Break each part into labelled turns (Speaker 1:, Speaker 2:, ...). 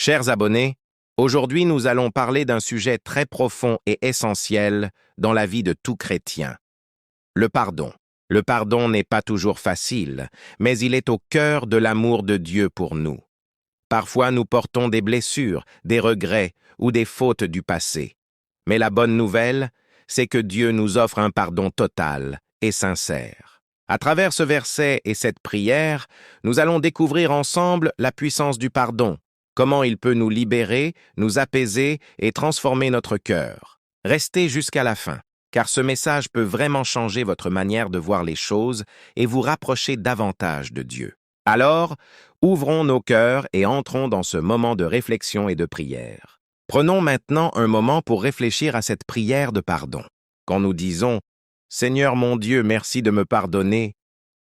Speaker 1: Chers abonnés, aujourd'hui nous allons parler d'un sujet très profond et essentiel dans la vie de tout chrétien. Le pardon. Le pardon n'est pas toujours facile, mais il est au cœur de l'amour de Dieu pour nous. Parfois nous portons des blessures, des regrets ou des fautes du passé. Mais la bonne nouvelle, c'est que Dieu nous offre un pardon total et sincère. À travers ce verset et cette prière, nous allons découvrir ensemble la puissance du pardon, comment il peut nous libérer, nous apaiser et transformer notre cœur. Restez jusqu'à la fin, car ce message peut vraiment changer votre manière de voir les choses et vous rapprocher davantage de Dieu. Alors, ouvrons nos cœurs et entrons dans ce moment de réflexion et de prière. Prenons maintenant un moment pour réfléchir à cette prière de pardon. Quand nous disons « Seigneur mon Dieu, merci de me pardonner »,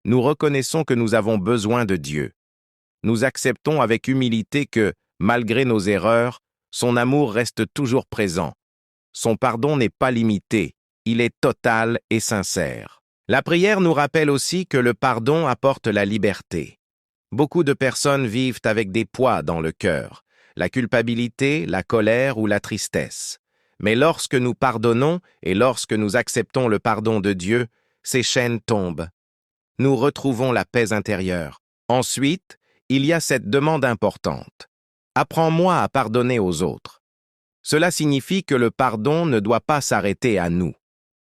Speaker 1: nous reconnaissons que nous avons besoin de Dieu. Nous acceptons avec humilité que, malgré nos erreurs, son amour reste toujours présent. Son pardon n'est pas limité, il est total et sincère. La prière nous rappelle aussi que le pardon apporte la liberté. Beaucoup de personnes vivent avec des poids dans le cœur, la culpabilité, la colère ou la tristesse. Mais lorsque nous pardonnons et lorsque nous acceptons le pardon de Dieu, ces chaînes tombent. Nous retrouvons la paix intérieure. Ensuite, il y a cette demande importante. Apprends-moi à pardonner aux autres. Cela signifie que le pardon ne doit pas s'arrêter à nous.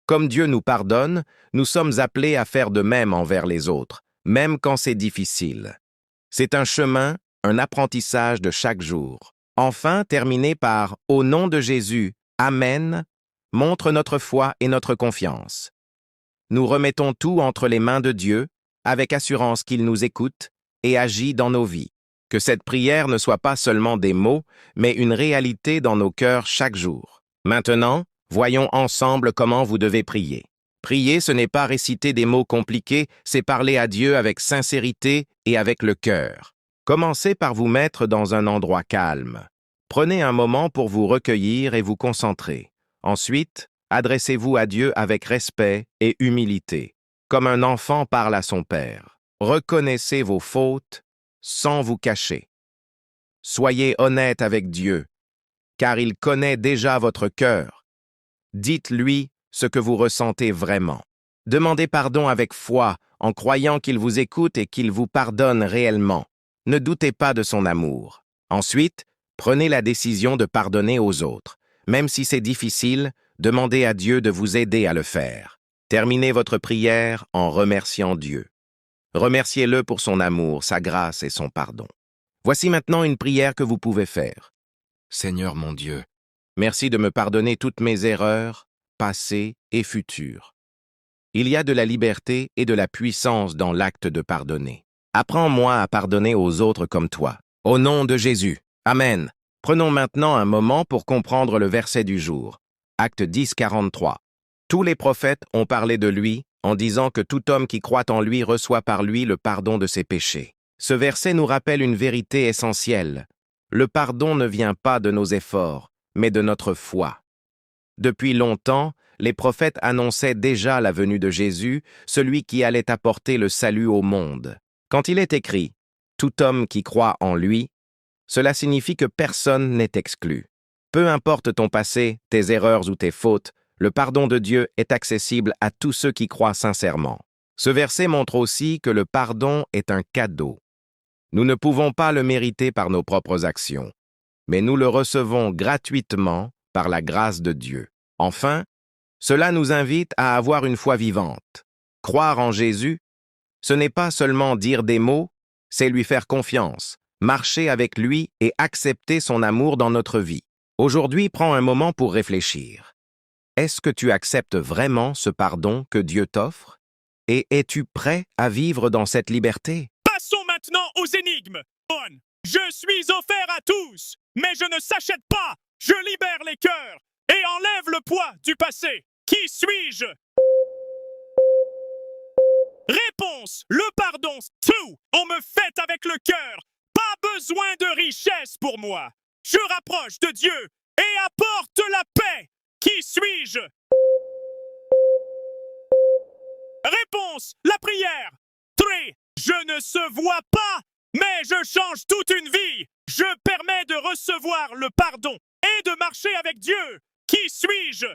Speaker 1: Comme Dieu nous pardonne, nous sommes appelés à faire de même envers les autres, même quand c'est difficile. C'est un chemin, un apprentissage de chaque jour. Enfin, terminé par « Au nom de Jésus, Amen », montre notre foi et notre confiance. Nous remettons tout entre les mains de Dieu, avec assurance qu'il nous écoute et agit dans nos vies. Que cette prière ne soit pas seulement des mots, mais une réalité dans nos cœurs chaque jour. Maintenant, voyons ensemble comment vous devez prier. Prier, ce n'est pas réciter des mots compliqués, c'est parler à Dieu avec sincérité et avec le cœur. Commencez par vous mettre dans un endroit calme. Prenez un moment pour vous recueillir et vous concentrer. Ensuite, adressez-vous à Dieu avec respect et humilité, comme un enfant parle à son père. Reconnaissez vos fautes sans vous cacher. Soyez honnête avec Dieu, car il connaît déjà votre cœur. Dites-lui ce que vous ressentez vraiment. Demandez pardon avec foi, en croyant qu'il vous écoute et qu'il vous pardonne réellement. Ne doutez pas de son amour. Ensuite, prenez la décision de pardonner aux autres. Même si c'est difficile, demandez à Dieu de vous aider à le faire. Terminez votre prière en remerciant Dieu. Remerciez-le pour son amour, sa grâce et son pardon. Voici maintenant une prière que vous pouvez faire. Seigneur mon Dieu, merci de me pardonner toutes mes erreurs, passées et futures. Il y a de la liberté et de la puissance dans l'acte de pardonner. Apprends-moi à pardonner aux autres comme toi. Au nom de Jésus. Amen. Prenons maintenant un moment pour comprendre le verset du jour. Acte 10, 43. Tous les prophètes ont parlé de lui en disant que tout homme qui croit en lui reçoit par lui le pardon de ses péchés. Ce verset nous rappelle une vérité essentielle. Le pardon ne vient pas de nos efforts, mais de notre foi. Depuis longtemps, les prophètes annonçaient déjà la venue de Jésus, celui qui allait apporter le salut au monde. Quand il est écrit « Tout homme qui croit en lui », cela signifie que personne n'est exclu. Peu importe ton passé, tes erreurs ou tes fautes, le pardon de Dieu est accessible à tous ceux qui croient sincèrement. Ce verset montre aussi que le pardon est un cadeau. Nous ne pouvons pas le mériter par nos propres actions, mais nous le recevons gratuitement par la grâce de Dieu. Enfin, cela nous invite à avoir une foi vivante. Croire en Jésus, ce n'est pas seulement dire des mots, c'est lui faire confiance, marcher avec lui et accepter son amour dans notre vie. Aujourd'hui, prends un moment pour réfléchir. Est-ce que tu acceptes vraiment ce pardon que Dieu t'offre? Et es-tu prêt à vivre dans cette liberté?
Speaker 2: Passons maintenant aux énigmes. Je suis offert à tous, mais je ne s'achète pas. Je libère les cœurs et enlève le poids du passé. Qui suis-je? Réponse, le pardon. Tout, on me fait avec le cœur. Pas besoin de richesse pour moi. Je rapproche de Dieu et apporte la paix. Qui suis-je? Réponse, la prière. 3. Je ne se vois pas, mais je change toute une vie. Je permets de recevoir le pardon et de marcher avec Dieu. Qui suis-je?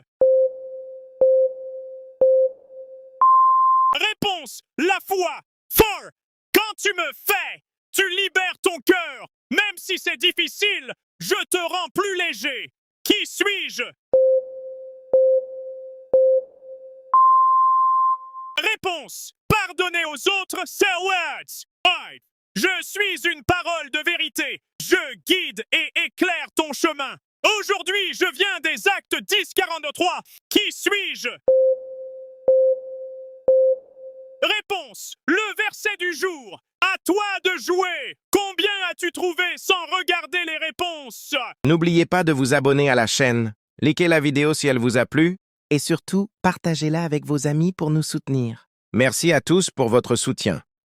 Speaker 2: Réponse, la foi. 4. Quand tu me fais, tu libères ton cœur. Même si c'est difficile, je te rends plus léger. Qui suis-je? Réponse, pardonner aux autres, c'est words. 5. Je suis une parole de vérité. Je guide et éclaire ton chemin. Aujourd'hui, je viens des actes 10-43. Qui suis-je? Réponse, le verset du jour. À toi de jouer. Combien as-tu trouvé sans regarder les réponses?
Speaker 1: N'oubliez pas de vous abonner à la chaîne. Likez la vidéo si elle vous a plu.
Speaker 3: Et surtout, partagez-la avec vos amis pour nous soutenir.
Speaker 1: Merci à tous pour votre soutien.